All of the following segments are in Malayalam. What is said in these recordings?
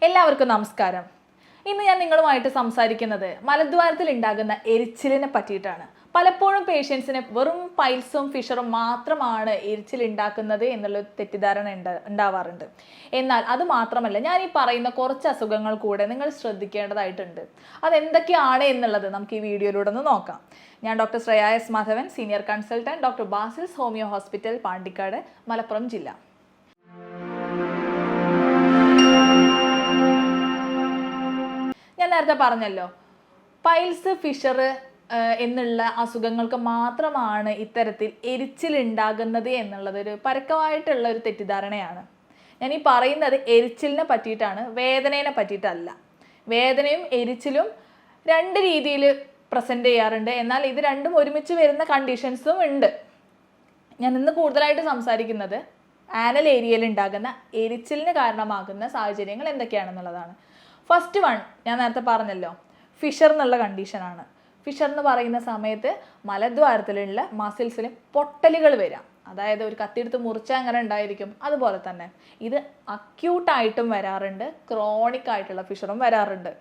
എല്ലാവർക്കും നമസ്കാരം. ഇന്ന് ഞാൻ നിങ്ങളുമായിട്ട് സംസാരിക്കുന്നത് മലദ്വാരത്തിൽ ഉണ്ടാകുന്ന എരിച്ചിലിനെ പറ്റിയിട്ടാണ്. പലപ്പോഴും പേഷ്യൻസിന് വെറും പൈൽസും ഫിഷറും മാത്രമാണ് എരിച്ചിൽ ഉണ്ടാക്കുന്നത് എന്നുള്ള തെറ്റിദ്ധാരണ ഉണ്ടാവാറുണ്ട്. എന്നാൽ അത് മാത്രമല്ല, ഞാൻ ഈ പറയുന്ന കുറച്ച് അസുഖങ്ങൾ കൂടെ നിങ്ങൾ ശ്രദ്ധിക്കേണ്ടതായിട്ടുണ്ട്. അതെന്തൊക്കെയാണ് എന്നുള്ളത് നമുക്ക് ഈ വീഡിയോയിലൂടെ ഒന്ന് നോക്കാം. ഞാൻ doctor Shreya S Madhavan, senior consultant, doctor Basil's homeo hospital, Pandikkad, Malappuram ജില്ല. ഞാൻ നേരത്തെ പറഞ്ഞല്ലോ, പൈൽസ് ഫിഷർ എന്നുള്ള അസുഖങ്ങൾക്ക് മാത്രമാണ് ഇത്തരത്തിൽ എരിച്ചിലുണ്ടാകുന്നത് എന്നുള്ളത് ഒരു പരക്കമായിട്ടുള്ള ഒരു തെറ്റിദ്ധാരണയാണ്. ഞാൻ ഈ പറയുന്നത് എരിച്ചിലിനെ പറ്റിയിട്ടാണ്, വേദനയെ പറ്റിയിട്ടല്ല. വേദനയും എരിച്ചിലും രണ്ട് രീതിയിൽ പ്രസൻറ്റ് ചെയ്യാറുണ്ട്. എന്നാൽ ഇത് രണ്ടും ഒരുമിച്ച് വരുന്ന കണ്ടീഷൻസും ഉണ്ട്. ഞാൻ ഇന്ന് കൂടുതലായിട്ട് സംസാരിക്കുന്നത് ആനൽ ഏരിയയിൽ ഉണ്ടാകുന്ന എരിച്ചിലിന് കാരണമാകുന്ന സാഹചര്യങ്ങൾ എന്തൊക്കെയാണെന്നുള്ളതാണ്. ഫസ്റ്റ് വൺ ഞാൻ നേരത്തെ പറഞ്ഞല്ലോ, ഫിഷർ എന്നുള്ള കണ്ടീഷനാണ്. ഫിഷർ എന്ന് പറയുന്ന സമയത്ത് മലദ്വാരത്തിലുള്ള മസിൽസിൽ പൊട്ടലുകൾ വരാം. അതായത് ഒരു കത്തിയെടുത്ത് മുറിച്ചാൽ അങ്ങനെ ഉണ്ടായിരിക്കും. അതുപോലെ തന്നെ ഇത് അക്യൂട്ടായിട്ടും വരാറുണ്ട്, ക്രോണിക് ആയിട്ടുള്ള ഫിഷറും വരാറുണ്ട്.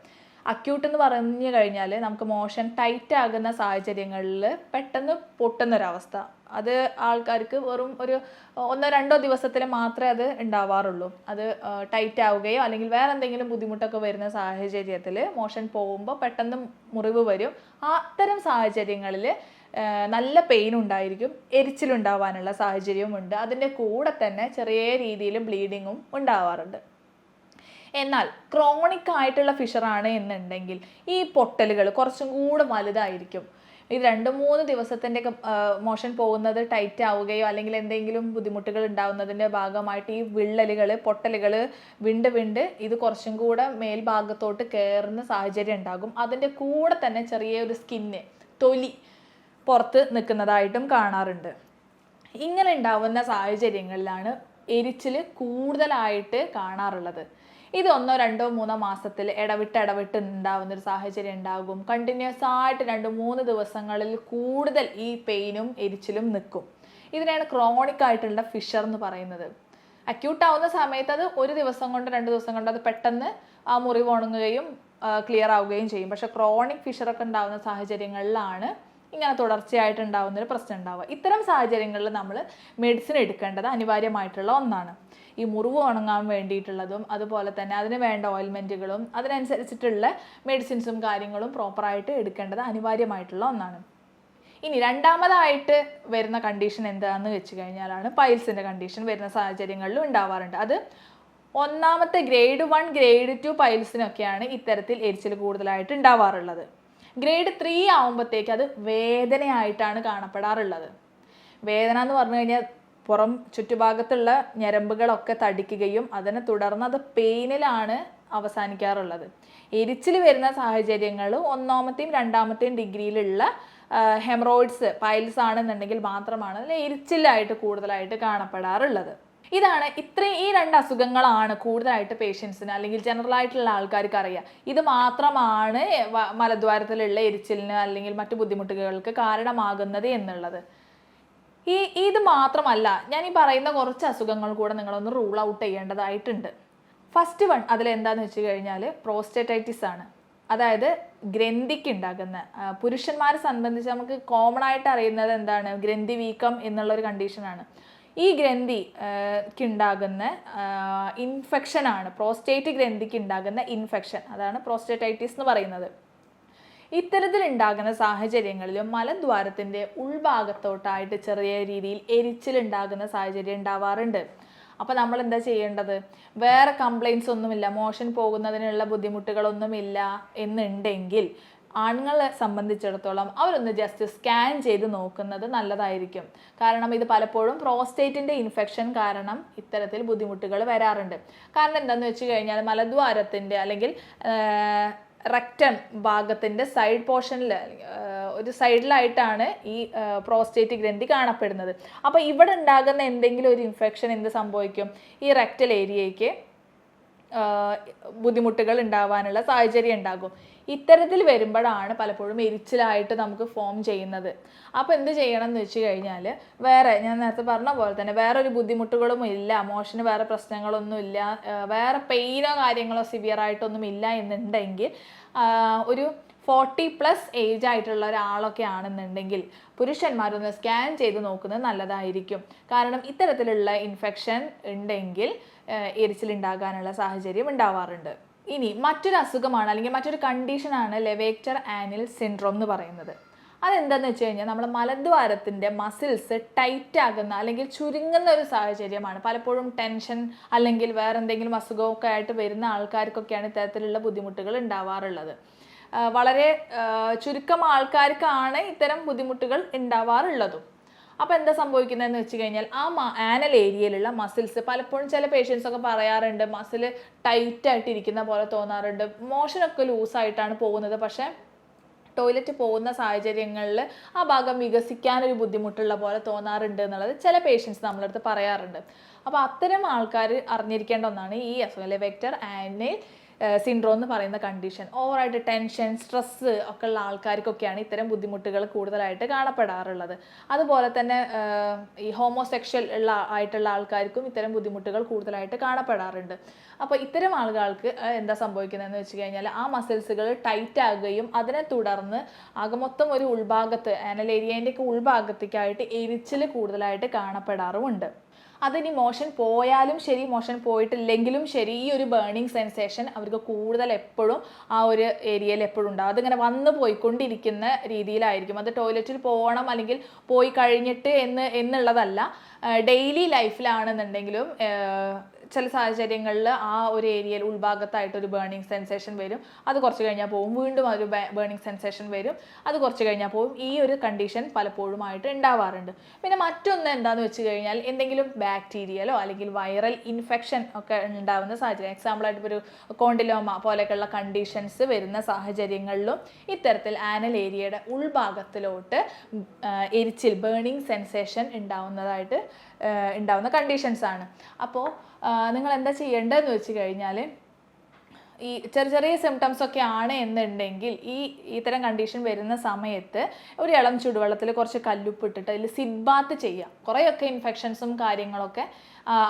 അക്യൂട്ട് എന്ന് പറഞ്ഞു കഴിഞ്ഞാൽ നമുക്ക് മോഷൻ ടൈറ്റ് ആകുന്ന സാഹചര്യങ്ങളിൽ പെട്ടെന്ന് പൊട്ടുന്നൊരവസ്ഥ. അത് ആൾക്കാർക്ക് വെറും ഒരു 1-2 ദിവസത്തിൽ മാത്രമേ അത് ഉണ്ടാവാറുള്ളൂ. അത് ടൈറ്റ് ആവുകയോ അല്ലെങ്കിൽ വേറെ എന്തെങ്കിലും ബുദ്ധിമുട്ടൊക്കെ വരുന്ന സാഹചര്യത്തിൽ മോഷൻ പോകുമ്പോൾ പെട്ടെന്ന് മുറിവ് വരും. അത്തരം സാഹചര്യങ്ങളിൽ നല്ല പെയിൻ ഉണ്ടായിരിക്കും, എരിച്ചിലുണ്ടാവാനുള്ള സാഹചര്യവും ഉണ്ട്. അതിൻ്റെ കൂടെ തന്നെ ചെറിയ രീതിയിൽ ബ്ലീഡിങ്ങും ഉണ്ടാവാറുണ്ട്. എന്നാൽ ക്രോണിക് ആയിട്ടുള്ള ഫിഷറാണ് എന്നുണ്ടെങ്കിൽ ഈ പൊട്ടലുകൾ കുറച്ചും കൂടെ വലുതായിരിക്കും. ഈ 2-3 ദിവസത്തിൻ്റെ മോഷൻ പോകുന്നത് ടൈറ്റ് ആവുകയോ അല്ലെങ്കിൽ എന്തെങ്കിലും ബുദ്ധിമുട്ടുകൾ ഉണ്ടാവുന്നതിൻ്റെ ഭാഗമായിട്ട് ഈ വിള്ളലുകൾ, പൊട്ടലുകൾ വിണ്ട് ഇത് കുറച്ചും കൂടെ മേൽഭാഗത്തോട്ട് കയറുന്ന സാഹചര്യം ഉണ്ടാകും. അതിൻ്റെ കൂടെ തന്നെ ചെറിയൊരു സ്കിന്ന്, തൊലി പുറത്ത് നിൽക്കുന്നതായിട്ടും കാണാറുണ്ട്. ഇങ്ങനെ ഉണ്ടാവുന്ന സാഹചര്യങ്ങളിലാണ് എരിച്ചിൽ കൂടുതലായിട്ട് കാണാറുള്ളത്. ഇത് 1-2-3 മാസത്തിൽ ഇടവിട്ട് ഉണ്ടാവുന്നൊരു സാഹചര്യം ഉണ്ടാകും. കണ്ടിന്യൂസ് ആയിട്ട് 2-3 ദിവസങ്ങളിൽ കൂടുതൽ ഈ പെയിനും എരിച്ചിലും നിൽക്കും. ഇതിനെയാണ് ക്രോണിക് ആയിട്ടുള്ള ഫിഷർ എന്ന് പറയുന്നത്. അക്യൂട്ട് ആവുന്ന സമയത്ത് അത് 1 ദിവസം കൊണ്ട് 2 ദിവസം കൊണ്ട് അത് പെട്ടെന്ന് ആ മുറിവ് ഉണങ്ങുകയും ക്ലിയർ ആവുകയും ചെയ്യും. പക്ഷെ ക്രോണിക് ഫിഷറൊക്കെ ഉണ്ടാവുന്ന സാഹചര്യങ്ങളിലാണ് ഇങ്ങനെ തുടർച്ചയായിട്ട് ഉണ്ടാവുന്നൊരു പ്രശ്നം ഉണ്ടാവുക. ഇത്തരം സാഹചര്യങ്ങളിൽ നമ്മൾ മെഡിസിൻ എടുക്കേണ്ടത് അനിവാര്യമായിട്ടുള്ള ഒന്നാണ്. ഈ മുറിവ് ഉണങ്ങാൻ വേണ്ടിയിട്ടുള്ളതും അതുപോലെ തന്നെ അതിന് വേണ്ട ഓയിൽമെൻറ്റുകളും അതിനനുസരിച്ചിട്ടുള്ള മെഡിസിൻസും കാര്യങ്ങളും പ്രോപ്പറായിട്ട് എടുക്കേണ്ടത് അനിവാര്യമായിട്ടുള്ള ഒന്നാണ്. ഇനി രണ്ടാമതായിട്ട് വരുന്ന കണ്ടീഷൻ എന്താണെന്ന് വെച്ച് കഴിഞ്ഞാലാണ് പൈൽസിൻ്റെ കണ്ടീഷൻ വരുന്ന സാഹചര്യങ്ങളിലും ഉണ്ടാവാറുണ്ട്. അത് ഒന്നാമത്തെ ഗ്രേഡ് 1, ഗ്രേഡ് 2 പൈൽസിനൊക്കെയാണ് ഇത്തരത്തിൽ എരിച്ചിൽ കൂടുതലായിട്ട് ഉണ്ടാവാറുള്ളത്. ഗ്രേഡ് 3 ആവുമ്പോഴത്തേക്ക് അത് വേദനയായിട്ടാണ് കാണപ്പെടാറുള്ളത്. വേദന എന്ന് പറഞ്ഞു കഴിഞ്ഞാൽ പുറം ചുറ്റുഭാഗത്തുള്ള ഞരമ്പുകളൊക്കെ തടിക്കുകയും അതിനെ തുടർന്ന് അത് പെയിനിലാണ് അവസാനിക്കാറുള്ളത്. എരിച്ചിൽ വരുന്ന സാഹചര്യങ്ങൾ 1ാമത്തെയും 2ാമത്തെയും ഡിഗ്രിയിലുള്ള ഹെമറോയിഡ്സ്, പൈൽസ് ആണെന്നുണ്ടെങ്കിൽ മാത്രമാണ് അതിൽ എരിച്ചിലായിട്ട് കൂടുതലായിട്ട് കാണപ്പെടാറുള്ളത്. ഇതാണ് ഈ 2 അസുഖങ്ങളാണ് കൂടുതലായിട്ട് പേഷ്യൻസിന് അല്ലെങ്കിൽ ജനറൽ ആയിട്ടുള്ള ആൾക്കാർക്ക് അറിയാം. ഇത് മാത്രമാണ് മലദ്വാരത്തിലുള്ള എരിച്ചിലിന് അല്ലെങ്കിൽ മറ്റു ബുദ്ധിമുട്ടുകൾക്ക് കാരണമാകുന്നത് എന്നുള്ളത്. ഇത് മാത്രമല്ല, ഞാൻ ഈ പറയുന്ന കുറച്ച് അസുഖങ്ങൾ കൂടെ നിങ്ങളൊന്ന് റൂൾ ഔട്ട് ചെയ്യേണ്ടതായിട്ടുണ്ട്. ഫസ്റ്റ് വൺ അതിലെന്താന്ന് വെച്ച് കഴിഞ്ഞാൽ പ്രോസ്റ്റേറ്റൈറ്റിസ് ആണ്. അതായത് ഗ്രന്ഥിക്ക് ഉണ്ടാകുന്ന, പുരുഷന്മാരെ സംബന്ധിച്ച് കോമൺ ആയിട്ട് അറിയുന്നത് എന്താണ്, ഗ്രന്ഥി വീക്കം എന്നുള്ളൊരു കണ്ടീഷനാണ്. ഈ ഗ്രന്ഥിക്ക് ഉണ്ടാകുന്ന ഇൻഫെക്ഷനാണ്, പ്രോസ്റ്റേറ്റ് ഗ്രന്ഥിക്ക് ഉണ്ടാകുന്ന ഇൻഫെക്ഷൻ, അതാണ് പ്രോസ്റ്റേറ്റൈറ്റിസ് എന്ന് പറയുന്നത്. ഇത്തരത്തിലുണ്ടാകുന്ന സാഹചര്യങ്ങളിലും മലദ്വാരത്തിൻ്റെ ഉൾഭാഗത്തോട്ടായിട്ട് ചെറിയ രീതിയിൽ എരിച്ചിലുണ്ടാകുന്ന സാഹചര്യം ഉണ്ടാവാറുണ്ട്. അപ്പോൾ നമ്മൾ എന്താ ചെയ്യേണ്ടത്? വേറെ കംപ്ലയിൻസ് ഒന്നുമില്ല, മോഷൻ പോകുന്നതിനുള്ള ബുദ്ധിമുട്ടുകളൊന്നുമില്ല എന്നുണ്ടെങ്കിൽ ആണുങ്ങളെ സംബന്ധിച്ചിടത്തോളം അവരൊന്ന് ജസ്റ്റ് സ്കാൻ ചെയ്ത് നോക്കുന്നത് നല്ലതായിരിക്കും. കാരണം ഇത് പലപ്പോഴും പ്രോസ്റ്റേറ്റിൻ്റെ ഇൻഫെക്ഷൻ കാരണം ഇത്തരത്തിൽ ബുദ്ധിമുട്ടുകൾ വരാറുണ്ട്. കാരണം എന്താണെന്ന് വെച്ച് കഴിഞ്ഞാൽ മലദ്വാരത്തിൻ്റെ അല്ലെങ്കിൽ റെക്ടം ഭാഗത്തിൻ്റെ സൈഡ് പോർഷനിൽ ഒരു സൈഡിലായിട്ടാണ് ഈ പ്രോസ്റ്റേറ്റ് ഗ്രന്ഥി കാണപ്പെടുന്നത്. അപ്പോൾ ഇവിടെ ഉണ്ടാകുന്ന എന്തെങ്കിലും ഒരു ഇൻഫെക്ഷൻ എന്ത് സംഭവിക്കും? ഈ റെക്ടൽ ഏരിയയ്ക്ക് ബുദ്ധിമുട്ടുകൾ ഉണ്ടാവാനുള്ള സാഹചര്യം ഉണ്ടാകും. ഇത്തരത്തിൽ വരുമ്പോഴാണ് പലപ്പോഴും എരിച്ചിലായിട്ട് നമുക്ക് ഫോം ചെയ്യുന്നത്. അപ്പോൾ എന്ത് ചെയ്യണം എന്ന് വെച്ച് കഴിഞ്ഞാൽ, വേറെ ഞാൻ നേരത്തെ പറഞ്ഞ പോലെ തന്നെ വേറെ ഒരു ബുദ്ധിമുട്ടുകളും ഇല്ല, മോഷന് വേറെ പ്രശ്നങ്ങളൊന്നും ഇല്ല, വേറെ പെയിനോ കാര്യങ്ങളോ സിവിയർ ആയിട്ടൊന്നും ഇല്ല എന്നുണ്ടെങ്കിൽ, ഒരു 40+ ഏജ് ആയിട്ടുള്ള ഒരാളൊക്കെ ആണെന്നുണ്ടെങ്കിൽ പുരുഷന്മാരൊന്ന് സ്കാൻ ചെയ്ത് നോക്കുന്നത് നല്ലതായിരിക്കും. കാരണം ഇത്തരത്തിലുള്ള ഇൻഫെക്ഷൻ ഉണ്ടെങ്കിൽ എരിച്ചിലുണ്ടാകാനുള്ള സാഹചര്യം ഉണ്ടാവാറുണ്ട്. ഇനി മറ്റൊരു അസുഖമാണ് അല്ലെങ്കിൽ മറ്റൊരു കണ്ടീഷനാണ് ലെവേക്ടർ ആനിൽ സിൻഡ്രോം എന്ന് പറയുന്നത്. അതെന്താണെന്ന് വെച്ച് കഴിഞ്ഞാൽ നമ്മുടെ മലദ്വാരത്തിൻ്റെ മസിൽസ് ടൈറ്റ് ആകുന്ന അല്ലെങ്കിൽ ചുരുങ്ങുന്ന ഒരു സാഹചര്യമാണ്. പലപ്പോഴും ടെൻഷൻ അല്ലെങ്കിൽ വേറെ എന്തെങ്കിലും അസുഖമൊക്കെ ആയിട്ട് വരുന്ന ആൾക്കാർക്കൊക്കെയാണ് ഇത്തരത്തിലുള്ള ബുദ്ധിമുട്ടുകൾ ഉണ്ടാവാറുള്ളത്. വളരെ ചുരുക്കം ആൾക്കാർക്കാണ് ഇത്തരം ബുദ്ധിമുട്ടുകൾ ഉണ്ടാവാറുള്ളതും. അപ്പോൾ എന്താ സംഭവിക്കുന്നതെന്ന് വെച്ച് കഴിഞ്ഞാൽ, ആ ആനൽ ഏരിയയിലുള്ള മസിൽസ് പലപ്പോഴും ചില പേഷ്യൻസ് ഒക്കെ പറയാറുണ്ട്, മസിൽ ടൈറ്റ് ആയിട്ട് ഇരിക്കുന്ന പോലെ തോന്നാറുണ്ട്, മോഷനൊക്കെ ലൂസായിട്ടാണ് പോകുന്നത്, പക്ഷേ ടോയ്ലറ്റ് പോകുന്ന സാഹചര്യങ്ങളിൽ ആ ഭാഗം വികസിക്കാനൊരു ബുദ്ധിമുട്ടുള്ള പോലെ തോന്നാറുണ്ട് എന്നുള്ളത് ചില പേഷ്യൻസ് നമ്മളടുത്ത് പറയാറുണ്ട്. അപ്പോൾ അത്തരം ആൾക്കാർ അറിഞ്ഞിരിക്കേണ്ട ഒന്നാണ് ഈ അസുഖം, ലെവേക്ടർ ആനിൽ സിൻഡ്രോം എന്ന് പറയുന്ന കണ്ടീഷൻ. ഓവറായിട്ട് ടെൻഷൻ, സ്ട്രെസ്സ് ഒക്കെ ഉള്ള ആൾക്കാർക്കൊക്കെയാണ് ഇത്തരം ബുദ്ധിമുട്ടുകൾ കൂടുതലായിട്ട് കാണപ്പെടാറുള്ളത്. അതുപോലെ തന്നെ ഈ ഹോമോസെക്ഷൽ ആയിട്ടുള്ള ആൾക്കാർക്കും ഇത്തരം ബുദ്ധിമുട്ടുകൾ കൂടുതലായിട്ട് കാണപ്പെടാറുണ്ട്. അപ്പോൾ ഇത്തരം ആളുകൾക്ക് എന്താ സംഭവിക്കുന്നതെന്ന് വെച്ച് കഴിഞ്ഞാൽ, ആ മസിൽസുകൾ ടൈറ്റ് ആകുകയും അതിനെ തുടർന്ന് ആകെ മൊത്തം ഒരു ഉൾഭാഗത്ത്, ആനൽ ഏരിയേൻ്റെയൊക്കെ ഉൾഭാഗത്തേക്കായിട്ട് എരിച്ചിൽ കൂടുതലായിട്ട് കാണപ്പെടാറുമുണ്ട്. അതിനി മോഷൻ പോയാലും ശരി, മോഷൻ പോയിട്ടില്ലെങ്കിലും ശരി, ഈ ഒരു ബേണിംഗ് സെൻസേഷൻ അവർക്ക് കൂടുതൽ എപ്പോഴും ആ ഒരു ഏരിയയിൽ എപ്പോഴും ഉണ്ടാകും. അതിങ്ങനെ വന്ന് പോയിക്കൊണ്ടിരിക്കുന്ന രീതിയിലായിരിക്കും. അത് ടോയ്ലറ്റിൽ പോകണം അല്ലെങ്കിൽ പോയി കഴിഞ്ഞിട്ട് എന്നുള്ളതല്ല, ഡെയിലി ലൈഫിലാണെന്നുണ്ടെങ്കിലും ചില സാഹചര്യങ്ങളിൽ ആ ഒരു ഏരിയയിൽ ഉൾഭാഗത്തായിട്ടൊരു ബേണിംഗ് സെൻസേഷൻ വരും, അത് കുറച്ച് കഴിഞ്ഞാൽ പോകും, വീണ്ടും ഒരു ബേണിംഗ് സെൻസേഷൻ വരും, അത് കുറച്ച് കഴിഞ്ഞാൽ പോകും. ഈ ഒരു കണ്ടീഷൻ പലപ്പോഴുമായിട്ട് ഉണ്ടാവാറുണ്ട്. പിന്നെ മറ്റൊന്ന് എന്താണെന്ന് വെച്ച് കഴിഞ്ഞാൽ, എന്തെങ്കിലും ബാക്ടീരിയലോ അല്ലെങ്കിൽ വൈറൽ ഇൻഫെക്ഷൻ ഒക്കെ ഉണ്ടാകുന്ന സാഹചര്യം, എക്സാമ്പിളായിട്ട് ഒരു കോണ്ടിലോമ പോലെയൊക്കെയുള്ള കണ്ടീഷൻസ് വരുന്ന സാഹചര്യങ്ങളിലും ഇത്തരത്തിൽ ആനൽ ഏരിയയുടെ ഉൾഭാഗത്തിലോട്ട് എരിച്ചിൽ, ബേണിംഗ് സെൻസേഷൻ ഉണ്ടാവുന്ന കണ്ടീഷൻസാണ്. അപ്പോൾ നിങ്ങൾ എന്താ ചെയ്യേണ്ടതെന്ന് വെച്ച് കഴിഞ്ഞാൽ, ഈ ചെറിയ സിംറ്റംസ് ഒക്കെ ആണ് എന്നുണ്ടെങ്കിൽ ഇത്തരം കണ്ടീഷൻ വരുന്ന സമയത്ത് ഒരു ഇളം ചൂടുവെള്ളത്തിൽ കുറച്ച് കല്ലുപ്പിട്ടിട്ട് അതിൽ സിഡ് ബാത്ത് ചെയ്യുക. കുറേയൊക്കെ ഇൻഫെക്ഷൻസും കാര്യങ്ങളൊക്കെ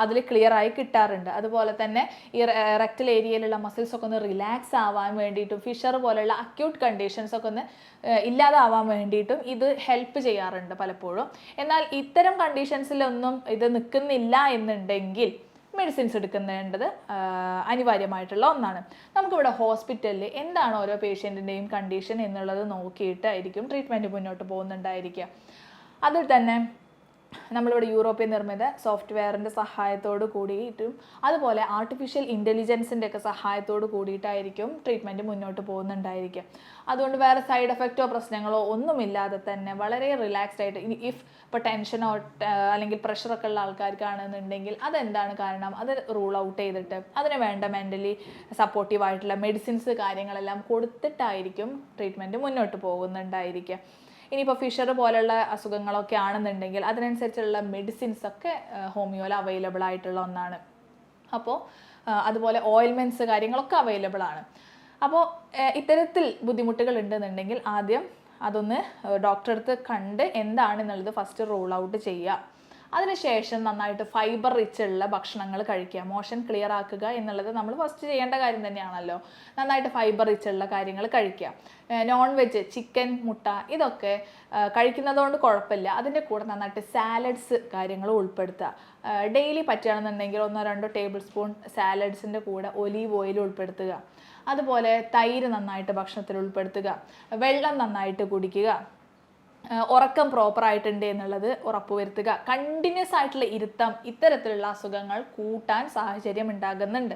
അതിൽ ക്ലിയർ ആയി കിട്ടാറുണ്ട്. അതുപോലെ തന്നെ ഈ റെക്ടൽ ഏരിയയിലുള്ള മസിൽസ് ഒക്കെ ഒന്ന് റിലാക്സ് ആവാൻ വേണ്ടിയിട്ടും ഫിഷർ പോലെയുള്ള അക്യൂട്ട് കണ്ടീഷൻസ് ഒക്കെ ഒന്ന് ഇല്ലാതാവാൻ വേണ്ടിയിട്ടും ഇത് ഹെൽപ്പ് ചെയ്യാറുണ്ട് പലപ്പോഴും. എന്നാൽ ഇത്തരം കണ്ടീഷൻസിലൊന്നും ഇത് നിൽക്കുന്നില്ല എന്നുണ്ടെങ്കിൽ മെഡിസിൻസ് എടുക്കേണ്ടത് അനിവാര്യമായിട്ടുള്ള ഒന്നാണ്. നമുക്കിവിടെ ഹോസ്പിറ്റലിൽ എന്താണ് ഓരോ പേഷ്യൻറ്റിൻ്റെയും കണ്ടീഷൻ എന്നുള്ളത് നോക്കിയിട്ടായിരിക്കും ട്രീറ്റ്മെൻറ്റ് മുന്നോട്ട് പോകുന്നുണ്ടായിരിക്കുക. അതിൽ തന്നെ നമ്മളിവിടെ യൂറോപ്യൻ നിർമ്മിത സോഫ്റ്റ്വെയറിൻ്റെ സഹായത്തോട് കൂടിയിട്ടും അതുപോലെ ആർട്ടിഫിഷ്യൽ ഇൻ്റലിജൻസിൻ്റെ ഒക്കെ സഹായത്തോട് കൂടിയിട്ടായിരിക്കും ട്രീറ്റ്മെൻറ്റ് മുന്നോട്ട് പോകുന്നുണ്ടായിരിക്കുക. അതുകൊണ്ട് വേറെ സൈഡ് എഫക്റ്റോ പ്രശ്നങ്ങളോ ഒന്നുമില്ലാതെ തന്നെ വളരെ റിലാക്സ്ഡ് ആയിട്ട്, ഇപ്പോൾ ടെൻഷനോ അല്ലെങ്കിൽ പ്രഷറൊക്കെ ഉള്ള ആൾക്കാർക്കാണെന്നുണ്ടെങ്കിൽ അതെന്താണ് കാരണം, അത് റൂൾ ഔട്ട് ചെയ്തിട്ട് അതിന് വേണ്ട മെൻ്റലി സപ്പോർട്ടീവായിട്ടുള്ള മെഡിസിൻസ് കാര്യങ്ങളെല്ലാം കൊടുത്തിട്ടായിരിക്കും ട്രീറ്റ്മെൻറ്റ് മുന്നോട്ട് പോകുന്നുണ്ടായിരിക്കുക. ഇനിയിപ്പോൾ ഫിഷർ പോലുള്ള അസുഖങ്ങളൊക്കെ ആണെന്നുണ്ടെങ്കിൽ അതിനനുസരിച്ചുള്ള മെഡിസിൻസ് ഒക്കെ ഹോമിയോയിൽ അവൈലബിൾ ആയിട്ടുള്ള ഒന്നാണ്. അപ്പോൾ അതുപോലെ ഓയിൽമെൻറ്റ്സ് കാര്യങ്ങളൊക്കെ അവൈലബിൾ ആണ്. അപ്പോൾ ഇത്തരത്തിൽ ബുദ്ധിമുട്ടുകൾ ഉണ്ടെന്നുണ്ടെങ്കിൽ ആദ്യം അതൊന്ന് ഡോക്ടറെ അടുത്ത് കണ്ട് എന്താണെന്നുള്ളത് ഫസ്റ്റ് റൂൾ ഔട്ട് ചെയ്യുക. അതിനുശേഷം നന്നായിട്ട് ഫൈബർ റിച്ച് ഉള്ള ഭക്ഷണങ്ങൾ കഴിക്കുക. മോഷൻ ക്ലിയർ ആക്കുക എന്നുള്ളത് നമ്മൾ ഫസ്റ്റ് ചെയ്യേണ്ട കാര്യം തന്നെയാണല്ലോ. നന്നായിട്ട് ഫൈബർ റിച്ച് ഉള്ള കാര്യങ്ങൾ കഴിക്കുക. നോൺ വെജ്, ചിക്കൻ, മുട്ട ഇതൊക്കെ കഴിക്കുന്നതുകൊണ്ട് കുഴപ്പമില്ല. അതിൻ്റെ കൂടെ നന്നായിട്ട് സാലഡ്സ് കാര്യങ്ങൾ ഉൾപ്പെടുത്തുക. ഡെയിലി പറ്റുകയാണെന്നുണ്ടെങ്കിൽ 1-2 ടേബിൾ സ്പൂൺ സാലഡ്സിൻ്റെ കൂടെ ഒലീവ് ഓയിൽ ഉൾപ്പെടുത്തുക. അതുപോലെ തൈര് നന്നായിട്ട് ഭക്ഷണത്തിൽ ഉൾപ്പെടുത്തുക. വെള്ളം നന്നായിട്ട് കുടിക്കുക. ഉറക്കം പ്രോപ്പറായിട്ടുണ്ട് എന്നുള്ളത് ഉറപ്പുവരുത്തുക. കണ്ടിന്യൂസ് ആയിട്ടുള്ള ഇരുത്തം ഇത്തരത്തിലുള്ള അസുഖങ്ങൾ കൂട്ടാൻ സാഹചര്യം ഉണ്ടാകുന്നുണ്ട്.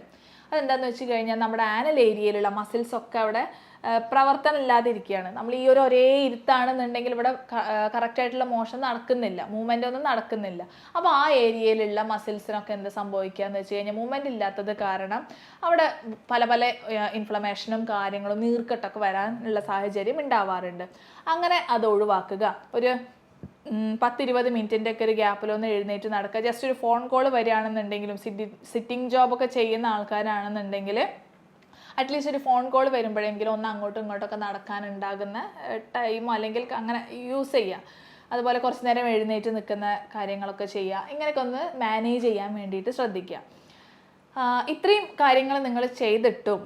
അതെന്താണെന്ന് വെച്ച് കഴിഞ്ഞാൽ നമ്മുടെ ആനൽ ഏരിയയിലുള്ള മസിൽസ് ഒക്കെ അവിടെ പ്രവർത്തനം ഇല്ലാതിരിക്കുകയാണ്. നമ്മൾ ഈ ഒരേ ഇരുത്താണെന്നുണ്ടെങ്കിൽ ഇവിടെ കറക്റ്റായിട്ടുള്ള മോഷൻ നടക്കുന്നില്ല, മൂവ്മെൻ്റ് ഒന്നും നടക്കുന്നില്ല. അപ്പോൾ ആ ഏരിയയിലുള്ള മസിൽസിനൊക്കെ എന്ത് സംഭവിക്കുക എന്ന് വെച്ച് കഴിഞ്ഞാൽ, മൂവ്മെൻ്റ് ഇല്ലാത്തത് കാരണം അവിടെ പല ഇൻഫ്ലമേഷനും കാര്യങ്ങളും നീർക്കെട്ടൊക്കെ വരാനുള്ള സാഹചര്യം ഉണ്ടാവാറുണ്ട്. അങ്ങനെ അത് ഒഴിവാക്കുക. ഒരു 10-20 മിനിറ്റിൻ്റെ ഒക്കെ ഒരു ഗ്യാപ്പിലൊന്ന് എഴുന്നേറ്റ് നടക്കുക. ജസ്റ്റ് ഒരു ഫോൺ കോൾ വരികയാണെന്നുണ്ടെങ്കിലും സിറ്റിംഗ് ജോബൊക്കെ ചെയ്യുന്ന ആൾക്കാരാണെന്നുണ്ടെങ്കിൽ അറ്റ്ലീസ്റ്റ് ഒരു ഫോൺ കോൾ വരുമ്പോഴെങ്കിലും ഒന്ന് അങ്ങോട്ടും ഇങ്ങോട്ടൊക്കെ നടക്കാനുണ്ടാകുന്ന ടൈമോ അല്ലെങ്കിൽ അങ്ങനെ യൂസ് ചെയ്യുക. അതുപോലെ കുറച്ച് നേരം എഴുന്നേറ്റ് നിൽക്കുന്ന കാര്യങ്ങളൊക്കെ ചെയ്യുക. ഇങ്ങനെയൊക്കെ ഒന്ന് മാനേജ് ചെയ്യാൻ വേണ്ടിയിട്ട് ശ്രദ്ധിക്കുക. ഇത്രയും കാര്യങ്ങൾ നിങ്ങൾ ചെയ്തിട്ടും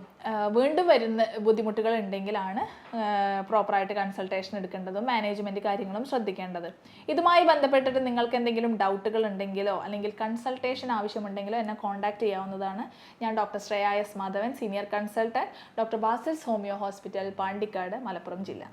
വീണ്ടും വരുന്ന ബുദ്ധിമുട്ടുകൾ ഉണ്ടെങ്കിലാണ് പ്രോപ്പറായിട്ട് കൺസൾട്ടേഷൻ എടുക്കേണ്ടതും മാനേജ്മെൻറ്റ് കാര്യങ്ങളും ശ്രദ്ധിക്കേണ്ടത്. ഇതുമായി ബന്ധപ്പെട്ടിട്ട് നിങ്ങൾക്ക് എന്തെങ്കിലും ഡൗട്ടുകൾ ഉണ്ടെങ്കിലോ അല്ലെങ്കിൽ കൺസൾട്ടേഷൻ ആവശ്യമുണ്ടെങ്കിലോ എന്നെ കോൺടാക്ട് ചെയ്യാവുന്നതാണ്. ഞാൻ doctor Shreya S Madhavan, senior consultant, doctor Basil's homeo hospital, Pandikkad, Malappuram ജില്ല.